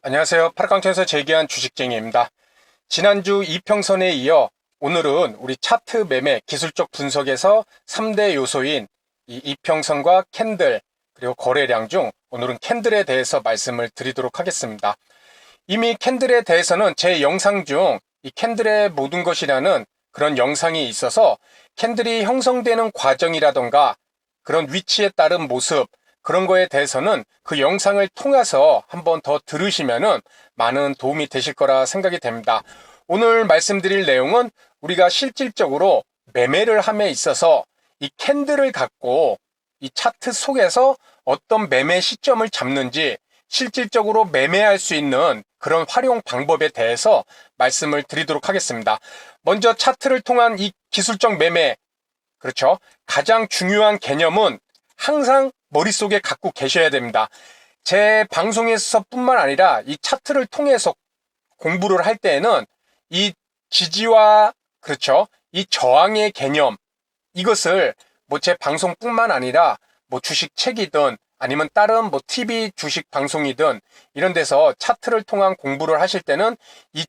안녕하세요. 파락강천에서 재기한 주식쟁이입니다. 지난주 이평선에 이어 오늘은 우리 차트 매매 기술적 분석에서 3대 요소인 이 이평선과 캔들 그리고 거래량 중 오늘은 캔들에 대해서 말씀을 드리도록 하겠습니다. 이미 캔들에 대해서는 제 영상 중 이 캔들의 모든 것이라는 그런 영상이 있어서 캔들이 형성되는 과정이라던가 그런 위치에 따른 모습 그런 거에 대해서는 그 영상을 통해서 한번 더 들으시면은 많은 도움이 되실 거라 생각이 됩니다. 오늘 말씀드릴 내용은 우리가 실질적으로 매매를 함에 있어서 이 캔들을 갖고 이 차트 속에서 어떤 매매 시점을 잡는지 실질적으로 매매할 수 있는 그런 활용 방법에 대해서 말씀을 드리도록 하겠습니다. 먼저 차트를 통한 이 기술적 매매, 그렇죠? 가장 중요한 개념은 항상 머릿속에 갖고 계셔야 됩니다. 제 방송에서 뿐만 아니라 이 차트를 통해서 공부를 할 때에는 이 지지와 그렇죠? 이 저항의 개념 이것을 뭐 제 방송뿐만 아니라 뭐 주식 책이든 아니면 다른 뭐 TV 주식 방송이든 이런 데서 차트를 통한 공부를 하실 때는 이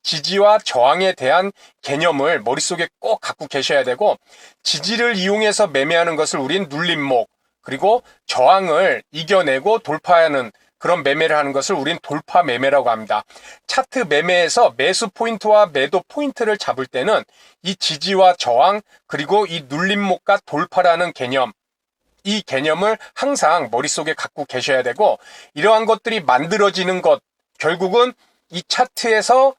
지지와 저항에 대한 개념을 머릿속에 꼭 갖고 계셔야 되고 지지를 이용해서 매매하는 것을 우린 눌림목 그리고 저항을 이겨내고 돌파하는 그런 매매를 하는 것을 우린 돌파 매매라고 합니다. 차트 매매에서 매수 포인트와 매도 포인트를 잡을 때는 이 지지와 저항 그리고 이 눌림목과 돌파라는 개념 이 개념을 항상 머릿속에 갖고 계셔야 되고 이러한 것들이 만들어지는 것 결국은 이 차트에서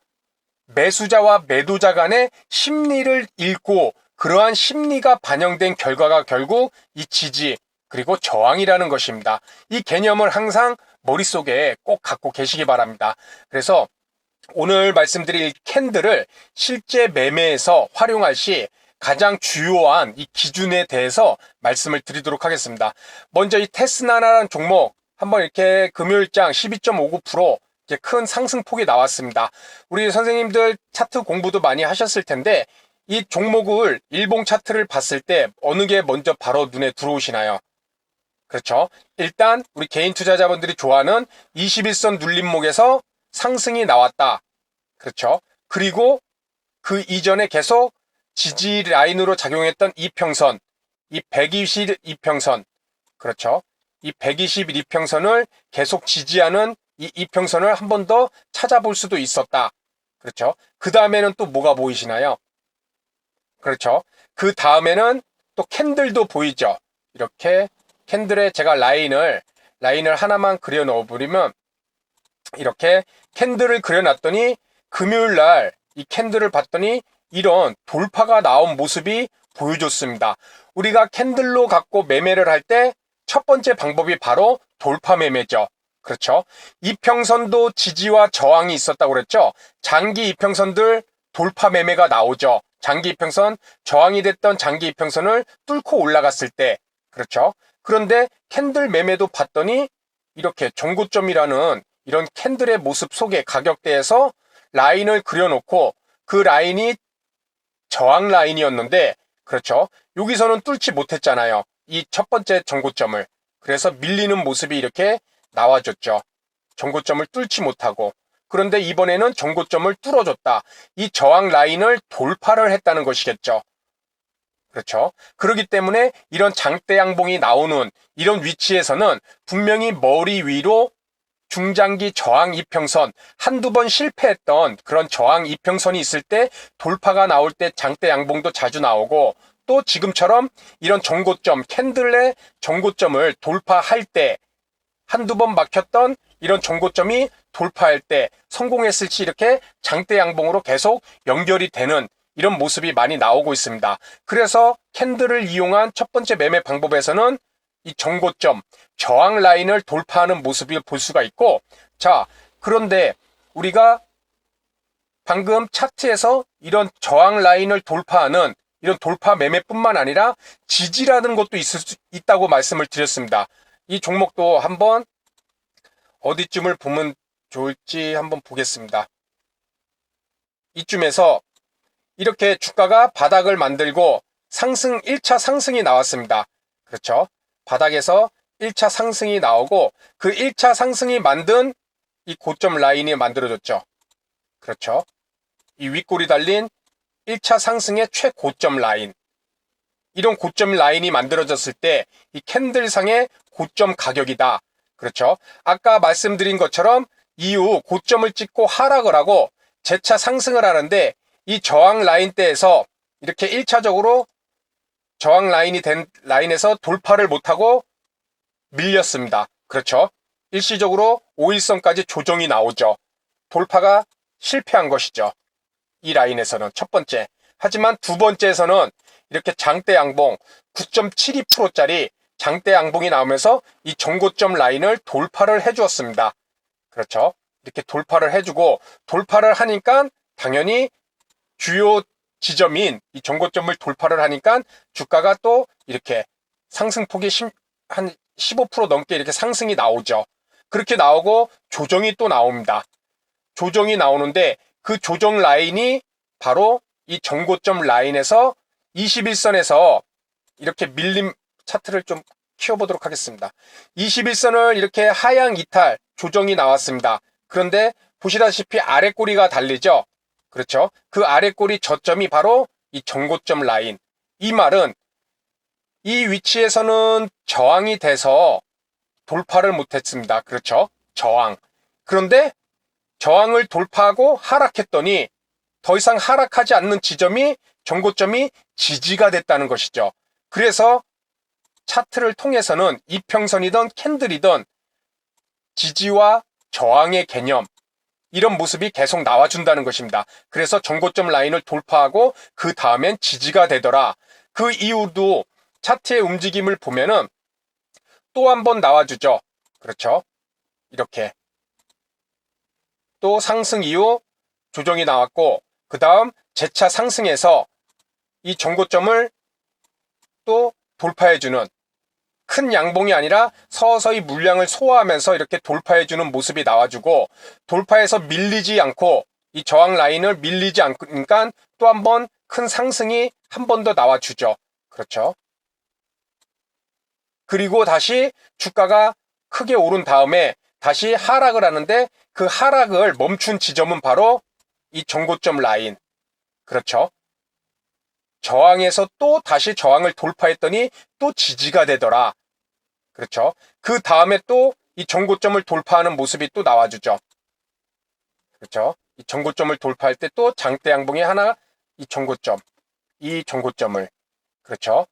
매수자와 매도자 간의 심리를 읽고 그러한 심리가 반영된 결과가 결국 이 지지 그리고 저항이라는 것입니다. 이 개념을 항상 머릿속에 꼭 갖고 계시기 바랍니다. 그래서 오늘 말씀드릴 캔들을 실제 매매에서 활용할 시 가장 주요한 이 기준에 대해서 말씀을 드리도록 하겠습니다. 먼저 이 테스나라는 종목 한번 이렇게 금요일장 12.59% 이렇게 큰 상승폭이 나왔습니다. 우리 선생님들 차트 공부도 많이 하셨을 텐데 이 종목을 일봉 차트를 봤을 때 어느 게 먼저 바로 눈에 들어오시나요? 그렇죠. 일단 우리 개인 투자자분들이 좋아하는 21선 눌림목에서 상승이 나왔다. 그렇죠. 그리고 그 이전에 계속 지지 라인으로 작용했던 이평선, 이 120 이평선, 그렇죠. 이 120 이평선을 계속 지지하는 이 이평선을 한 번 더 찾아볼 수도 있었다. 그렇죠. 그 다음에는 또 뭐가 보이시나요? 그렇죠. 그 다음에는 또 캔들도 보이죠. 이렇게 캔들에 제가 라인을 하나만 그려 넣어버리면 이렇게 캔들을 그려놨더니 금요일날 이 캔들을 봤더니 이런 돌파가 나온 모습이 보여줬습니다. 우리가 캔들로 갖고 매매를 할 때 첫 번째 방법이 바로 돌파 매매죠. 그렇죠. 이평선도 지지와 저항이 있었다고 그랬죠. 장기 이평선들 돌파 매매가 나오죠. 장기 이평선, 저항이 됐던 장기 이평선을 뚫고 올라갔을 때 그렇죠. 그런데 캔들 매매도 봤더니 이렇게 정고점이라는 이런 캔들의 모습 속에 가격대에서 라인을 그려놓고 그 라인이 저항 라인이었는데 그렇죠. 여기서는 뚫지 못했잖아요. 이 첫 번째 정고점을. 그래서 밀리는 모습이 이렇게 나와줬죠. 정고점을 뚫지 못하고. 그런데 이번에는 정고점을 뚫어줬다. 이 저항 라인을 돌파를 했다는 것이겠죠. 그렇죠. 그렇기 때문에 이런 장대 양봉이 나오는 이런 위치에서는 분명히 머리 위로 중장기 저항 이평선 한두 번 실패했던 그런 저항 이평선이 있을 때 돌파가 나올 때 장대 양봉도 자주 나오고 또 지금처럼 이런 정고점 캔들의 정고점을 돌파할 때 한두 번 막혔던 이런 정고점이 돌파할 때 성공했을 시 이렇게 장대 양봉으로 계속 연결이 되는 이런 모습이 많이 나오고 있습니다. 그래서 캔들을 이용한 첫 번째 매매 방법에서는 이 정고점, 저항 라인을 돌파하는 모습을 볼 수가 있고 자, 그런데 우리가 방금 차트에서 이런 저항 라인을 돌파하는 이런 돌파 매매뿐만 아니라 지지라는 것도 있다고 말씀을 드렸습니다. 이 종목도 한번 어디쯤을 보면 좋을지 한번 보겠습니다. 이쯤에서 이렇게 주가가 바닥을 만들고 상승 1차 상승이 나왔습니다. 그렇죠? 바닥에서 1차 상승이 나오고 그 1차 상승이 만든 이 고점 라인이 만들어졌죠. 그렇죠. 이 윗골이 달린 1차 상승의 최고점 라인. 이런 고점 라인이 만들어졌을 때 이 캔들상의 고점 가격이다. 그렇죠. 아까 말씀드린 것처럼 이후 고점을 찍고 하락을 하고 재차 상승을 하는데 이 저항 라인대에서 이렇게 1차적으로 저항 라인이 된 라인에서 돌파를 못하고 밀렸습니다. 그렇죠. 일시적으로 5일선까지 조정이 나오죠. 돌파가 실패한 것이죠. 이 라인에서는 첫 번째. 하지만 두 번째에서는 이렇게 장대 양봉 9.72%짜리 장대 양봉이 나오면서 이 정고점 라인을 돌파를 해주었습니다. 그렇죠. 이렇게 돌파를 해주고 돌파를 하니까 당연히 주요 지점인 이 정고점을 돌파를 하니까 주가가 또 이렇게 상승폭이 한 15% 넘게 이렇게 상승이 나오죠. 그렇게 나오고 조정이 또 나옵니다. 조정이 나오는데 그 조정 라인이 바로 이 정고점 라인에서 21선에서 이렇게 밀림 차트를 좀 키워보도록 하겠습니다. 21선을 이렇게 하향 이탈 조정이 나왔습니다. 그런데 보시다시피 아래 꼬리가 달리죠. 그렇죠. 그 아래 꼬리 저점이 바로 이 정고점 라인. 이 말은 이 위치에서는 저항이 돼서 돌파를 못했습니다. 그렇죠. 저항. 그런데 저항을 돌파하고 하락했더니 더 이상 하락하지 않는 지점이 정고점이 지지가 됐다는 것이죠. 그래서 차트를 통해서는 이평선이든 캔들이든 지지와 저항의 개념, 이런 모습이 계속 나와준다는 것입니다. 그래서 정고점 라인을 돌파하고 그 다음엔 지지가 되더라. 그 이후도 차트의 움직임을 보면은 또 한 번 나와주죠. 그렇죠. 이렇게 또 상승 이후 조정이 나왔고 그 다음 재차 상승해서 이 정고점을 또 돌파해주는, 큰 양봉이 아니라 서서히 물량을 소화하면서 이렇게 돌파해주는 모습이 나와주고, 돌파해서 밀리지 않고 이 저항 라인을 밀리지 않으니까 또 한 번 큰 상승이 한 번 더 나와주죠. 그렇죠. 그리고 다시 주가가 크게 오른 다음에 다시 하락을 하는데 그 하락을 멈춘 지점은 바로 이 정고점 라인. 그렇죠. 저항에서 또 다시 저항을 돌파했더니 또 지지가 되더라. 그렇죠. 그 다음에 또 이 정고점을 돌파하는 모습이 또 나와주죠. 그렇죠. 이 정고점을 돌파할 때 또 장대 양봉이 하나, 이 정고점을, 그렇죠.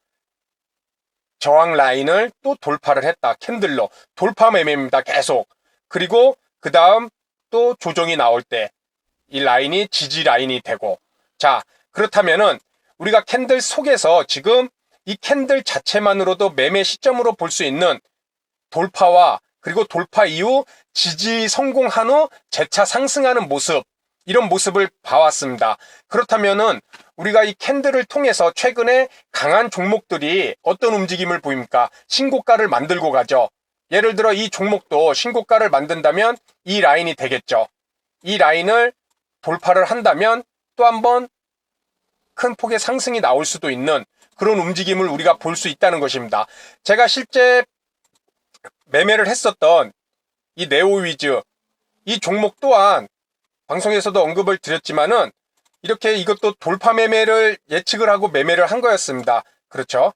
저항 라인을 또 돌파를 했다. 캔들로 돌파 매매입니다. 계속. 그리고 그 다음 또 조정이 나올 때 이 라인이 지지 라인이 되고, 자, 그렇다면은 우리가 캔들 속에서 지금 이 캔들 자체만으로도 매매 시점으로 볼 수 있는 돌파와 그리고 돌파 이후 지지 성공한 후 재차 상승하는 모습, 이런 모습을 봐왔습니다. 그렇다면은 우리가 이 캔들을 통해서 최근에 강한 종목들이 어떤 움직임을 보입니까? 신고가를 만들고 가죠. 예를 들어 이 종목도 신고가를 만든다면 이 라인이 되겠죠. 이 라인을 돌파를 한다면 또 한번 큰 폭의 상승이 나올 수도 있는 그런 움직임을 우리가 볼 수 있다는 것입니다. 제가 실제 매매를 했었던 이 네오위즈, 이 종목 또한 방송에서도 언급을 드렸지만은 이렇게 이것도 돌파 매매를 예측을 하고 매매를 한 거였습니다. 그렇죠.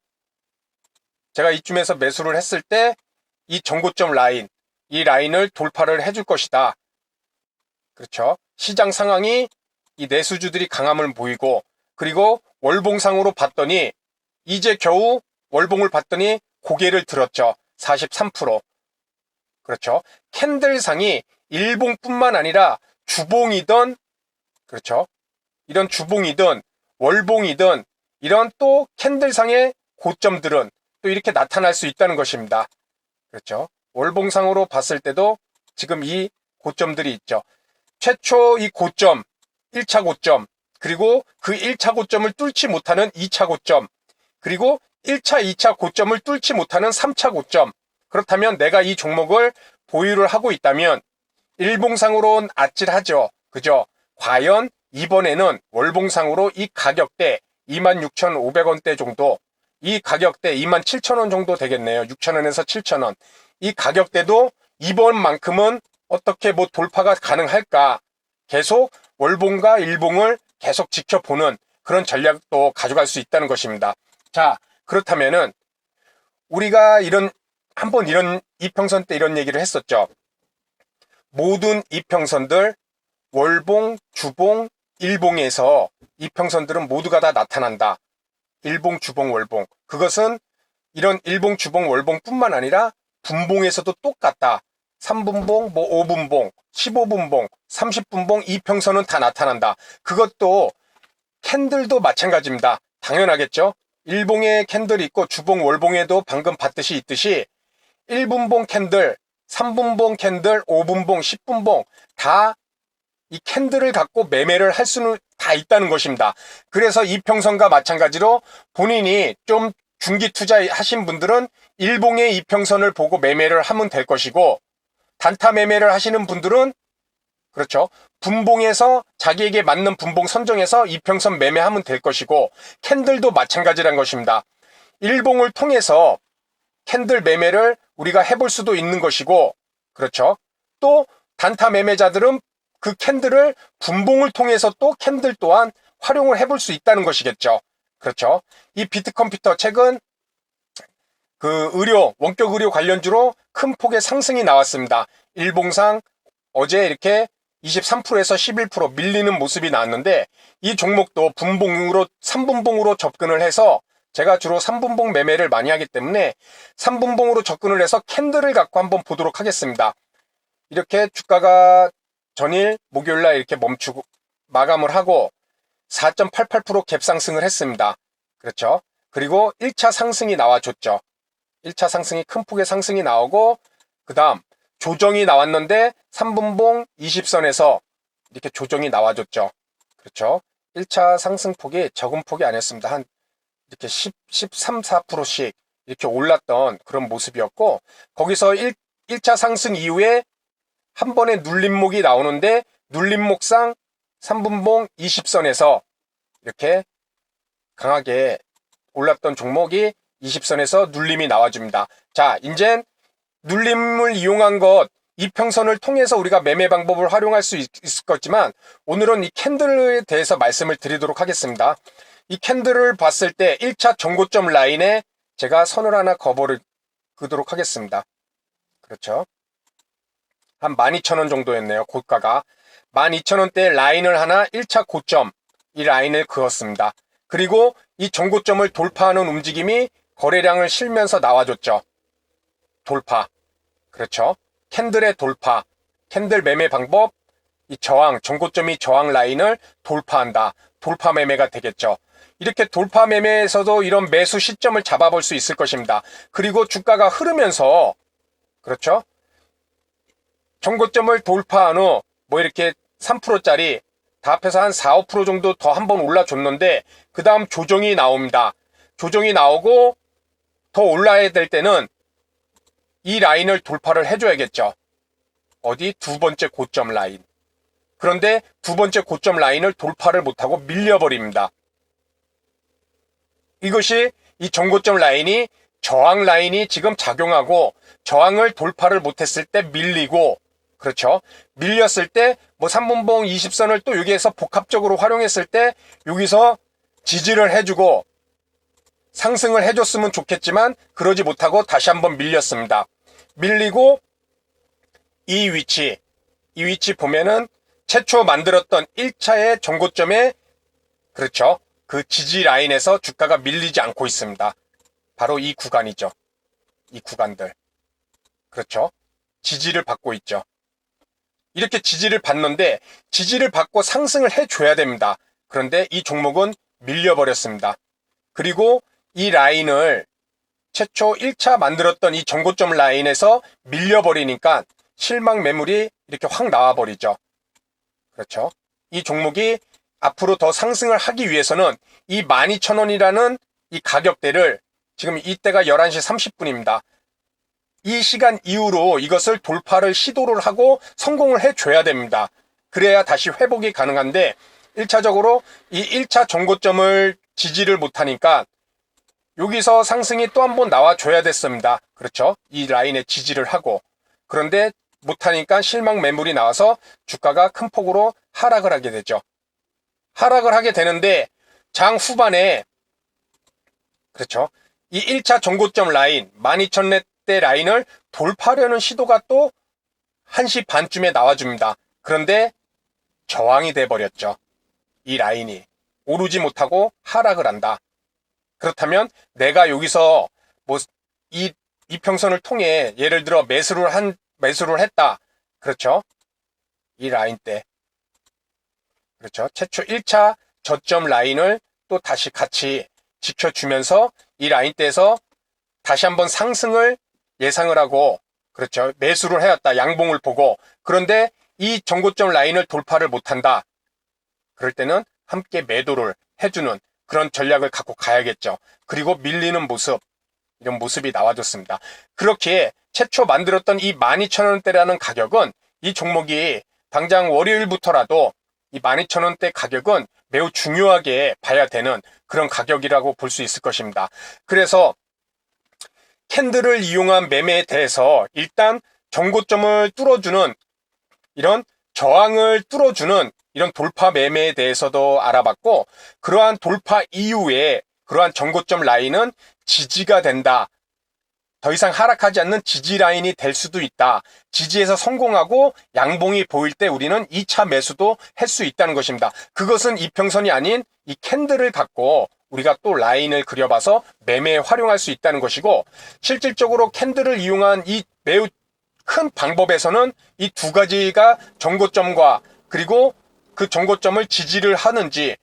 제가 이쯤에서 매수를 했을 때 이 정고점 라인, 이 라인을 돌파를 해줄 것이다. 그렇죠. 시장 상황이 이 내수주들이 강함을 보이고, 그리고 월봉상으로 봤더니 이제 겨우 월봉을 봤더니 고개를 들었죠. 43%. 그렇죠. 캔들상이 일봉뿐만 아니라 주봉이든, 그렇죠. 이런 주봉이든 월봉이든 이런 또 캔들상의 고점들은 또 이렇게 나타날 수 있다는 것입니다. 그렇죠. 월봉상으로 봤을 때도 지금 이 고점들이 있죠. 최초 이 고점, 1차 고점, 그리고 그 1차 고점을 뚫지 못하는 2차 고점, 그리고 1차, 2차 고점을 뚫지 못하는 3차 고점. 그렇다면 내가 이 종목을 보유를 하고 있다면 일봉상으로는 아찔하죠. 그죠? 과연 이번에는 월봉상으로 이 가격대 26,500원대 정도, 이 가격대 27,000원 정도 되겠네요. 6,000원에서 7,000원. 이 가격대도 이번만큼은 어떻게 뭐 돌파가 가능할까? 계속 월봉과 일봉을 계속 지켜보는 그런 전략도 가져갈 수 있다는 것입니다. 자, 그렇다면은 우리가 한번 이런 이평선 때 이런 얘기를 했었죠. 모든 이평선들 월봉, 주봉, 일봉에서 이평선들은 모두가 다 나타난다. 일봉, 주봉, 월봉. 그것은 이런 일봉, 주봉, 월봉뿐만 아니라 분봉에서도 똑같다. 3분봉, 뭐 5분봉, 15분봉, 30분봉 이평선은 다 나타난다. 그것도 캔들도 마찬가지입니다. 당연하겠죠? 일봉에 캔들이 있고 주봉, 월봉에도 방금 봤듯이 있듯이 1분봉 캔들, 3분봉 캔들, 5분봉, 10분봉 다 이 캔들을 갖고 매매를 할 수는 다 있다는 것입니다. 그래서 이평선과 마찬가지로 본인이 좀 중기 투자하신 분들은 일봉의 이평선을 보고 매매를 하면 될 것이고, 단타 매매를 하시는 분들은 그렇죠. 분봉에서 자기에게 맞는 분봉 선정해서 이평선 매매하면 될 것이고, 캔들도 마찬가지란 것입니다. 일봉을 통해서 캔들 매매를 우리가 해볼 수도 있는 것이고, 그렇죠. 또 단타 매매자들은 그 캔들을 분봉을 통해서 또 캔들 또한 활용을 해볼 수 있다는 것이겠죠. 그렇죠. 이 비트컴퓨터 책은 그 원격 의료 관련주로 큰 폭의 상승이 나왔습니다. 일봉상 어제 이렇게 23%에서 11% 밀리는 모습이 나왔는데, 이 종목도 분봉으로 3분봉으로 접근을 해서, 제가 주로 3분봉 매매를 많이 하기 때문에 3분봉으로 접근을 해서 캔들을 갖고 한번 보도록 하겠습니다. 이렇게 주가가 전일 목요일날 이렇게 멈추고 마감을 하고 4.88% 갭상승을 했습니다. 그렇죠. 그리고 1차 상승이 나와줬죠. 1차 상승이 큰 폭의 상승이 나오고, 그 다음 조정이 나왔는데 3분봉 20선에서 이렇게 조정이 나와줬죠. 그렇죠. 1차 상승폭이 적은 폭이 아니었습니다. 한 이렇게 13, 4%씩 이렇게 올랐던 그런 모습이었고, 거기서 1차 상승 이후에 한 번에 눌림목이 나오는데, 눌림목상 3분봉 20선에서 이렇게 강하게 올랐던 종목이 20선에서 눌림이 나와줍니다. 자, 이젠 눌림을 이용한 것, 이평선을 통해서 우리가 매매 방법을 활용할 수 있을 거지만, 오늘은 이 캔들에 대해서 말씀을 드리도록 하겠습니다. 이 캔들을 봤을 때 1차 정고점 라인에 제가 선을 하나 그어보도록 하겠습니다. 그렇죠. 한 12,000원 정도였네요. 고가가 12,000원대 라인을 하나 1차 고점, 이 라인을 그었습니다. 그리고 이 정고점을 돌파하는 움직임이 거래량을 실면서 나와줬죠. 돌파. 그렇죠. 캔들의 돌파. 캔들 매매 방법, 이 정고점이 저항 라인을 돌파한다. 돌파 매매가 되겠죠. 이렇게 돌파 매매에서도 이런 매수 시점을 잡아볼 수 있을 것입니다. 그리고 주가가 흐르면서, 그렇죠. 정고점을 돌파한 후 뭐 이렇게 3%짜리 다 합해서 한 4, 5% 정도 더 한번 올라줬는데, 그 다음 조정이 나옵니다. 조정이 나오고 더 올라야 될 때는 이 라인을 돌파를 해줘야겠죠. 어디? 두 번째 고점 라인. 그런데 두 번째 고점 라인을 돌파를 못하고 밀려버립니다. 이것이 이 정고점 라인이 저항 라인이 지금 작용하고, 저항을 돌파를 못했을 때 밀리고, 그렇죠. 밀렸을 때 뭐 3분봉 20선을 또 여기에서 복합적으로 활용했을 때 여기서 지지를 해주고 상승을 해줬으면 좋겠지만 그러지 못하고 다시 한번 밀렸습니다. 밀리고 이 위치 보면은 최초 만들었던 1차의 정고점에, 그렇죠. 그 지지 라인에서 주가가 밀리지 않고 있습니다. 바로 이 구간이죠. 이 구간들. 그렇죠. 지지를 받고 있죠. 이렇게 지지를 받는데, 지지를 받고 상승을 해줘야 됩니다. 그런데 이 종목은 밀려버렸습니다. 그리고 이 라인을 최초 1차 만들었던 이 정고점 라인에서 밀려버리니까 실망 매물이 이렇게 확 나와버리죠. 그렇죠. 이 종목이 앞으로 더 상승을 하기 위해서는 이 12,000원이라는 이 가격대를, 지금 이때가 11시 30분입니다. 이 시간 이후로 이것을 돌파를 시도를 하고 성공을 해줘야 됩니다. 그래야 다시 회복이 가능한데, 1차적으로 이 1차 정고점을 지지를 못하니까 여기서 상승이 또 한 번 나와줘야 됐습니다. 그렇죠. 이 라인에 지지를 하고. 그런데 못하니까 실망 매물이 나와서 주가가 큰 폭으로 하락을 하게 되죠. 하락을 하게 되는데 장 후반에 그렇죠. 이 1차 정고점 라인 12,000원대 라인을 돌파하려는 시도가 또 1시 반쯤에 나와줍니다. 그런데 저항이 돼버렸죠. 이 라인이 오르지 못하고 하락을 한다. 그렇다면 내가 여기서 뭐 이 이평선을 통해 예를 들어 매수를 했다. 그렇죠. 이 라인 때 그렇죠. 최초 1차 저점 라인을 또 다시 같이 지켜주면서 이 라인대에서 다시 한번 상승을 예상을 하고 그렇죠. 매수를 해왔다. 양봉을 보고 그런데 이 정고점 라인을 돌파를 못한다. 그럴 때는 함께 매도를 해주는 그런 전략을 갖고 가야겠죠. 그리고 밀리는 모습 이런 모습이 나와줬습니다. 그렇게 최초 만들었던 이 12,000원대라는 가격은 이 종목이 당장 월요일부터라도 이 12,000원대 가격은 매우 중요하게 봐야 되는 그런 가격이라고 볼 수 있을 것입니다. 그래서 캔들을 이용한 매매에 대해서 일단 정고점을 뚫어주는 이런 저항을 뚫어주는 이런 돌파 매매에 대해서도 알아봤고 그러한 돌파 이후에 그러한 정고점 라인은 지지가 된다. 더 이상 하락하지 않는 지지 라인이 될 수도 있다. 지지에서 성공하고 양봉이 보일 때 우리는 2차 매수도 할 수 있다는 것입니다. 그것은 이평선이 아닌 이 캔들을 갖고 우리가 또 라인을 그려봐서 매매에 활용할 수 있다는 것이고 실질적으로 캔들을 이용한 이 매우 큰 방법에서는 이 두 가지가 정고점과 그리고 그 정고점을 지지를 하는지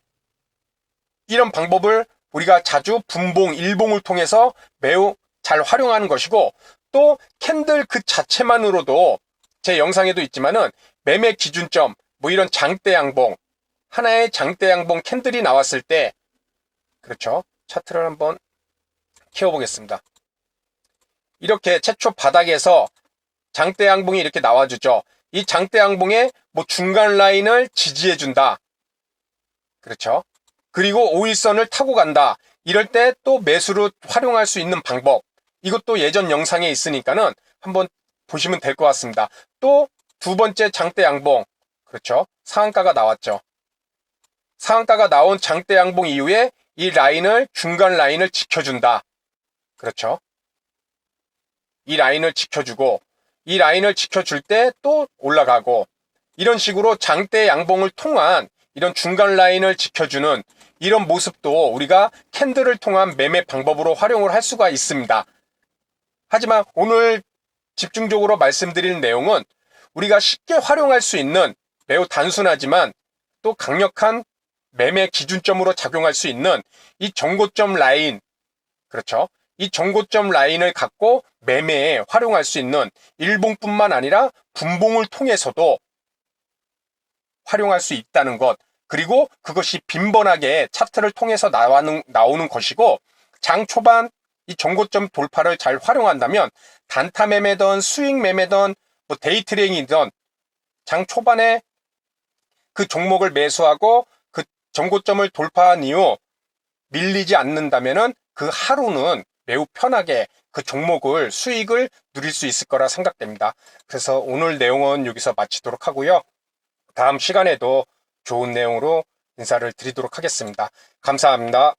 이런 방법을 우리가 자주 분봉, 일봉을 통해서 매우 잘 활용하는 것이고 또 캔들 그 자체만으로도 제 영상에도 있지만은 매매 기준점 뭐 이런 장대 양봉 하나의 장대 양봉 캔들이 나왔을 때 그렇죠. 차트를 한번 키워보겠습니다. 이렇게 최초 바닥에서 장대 양봉이 이렇게 나와주죠. 이 장대 양봉의 뭐 중간 라인을 지지해준다. 그렇죠. 그리고 5일선을 타고 간다. 이럴 때 또 매수로 활용할 수 있는 방법. 이것도 예전 영상에 있으니까는 한번 보시면 될 것 같습니다. 또 두 번째 장대 양봉. 그렇죠. 상한가가 나왔죠. 상한가가 나온 장대 양봉 이후에 이 라인을 중간 라인을 지켜준다. 그렇죠. 이 라인을 지켜주고 이 라인을 지켜줄 때 또 올라가고 이런 식으로 장대 양봉을 통한 이런 중간 라인을 지켜주는 이런 모습도 우리가 캔들을 통한 매매 방법으로 활용을 할 수가 있습니다. 하지만 오늘 집중적으로 말씀드릴 내용은 우리가 쉽게 활용할 수 있는 매우 단순하지만 또 강력한 매매 기준점으로 작용할 수 있는 이 정고점 라인, 그렇죠? 이 정고점 라인을 갖고 매매에 활용할 수 있는 일봉뿐만 아니라 분봉을 통해서도 활용할 수 있다는 것. 그리고 그것이 빈번하게 차트를 통해서 나오는 것이고 장 초반 이 정고점 돌파를 잘 활용한다면 단타 매매든 수익 매매든 뭐 데이 트레이딩이든 장 초반에 그 종목을 매수하고 그 정고점을 돌파한 이후 밀리지 않는다면은 그 하루는 매우 편하게 그 종목을 수익을 누릴 수 있을 거라 생각됩니다. 그래서 오늘 내용은 여기서 마치도록 하고요. 다음 시간에도 좋은 내용으로 인사를 드리도록 하겠습니다. 감사합니다.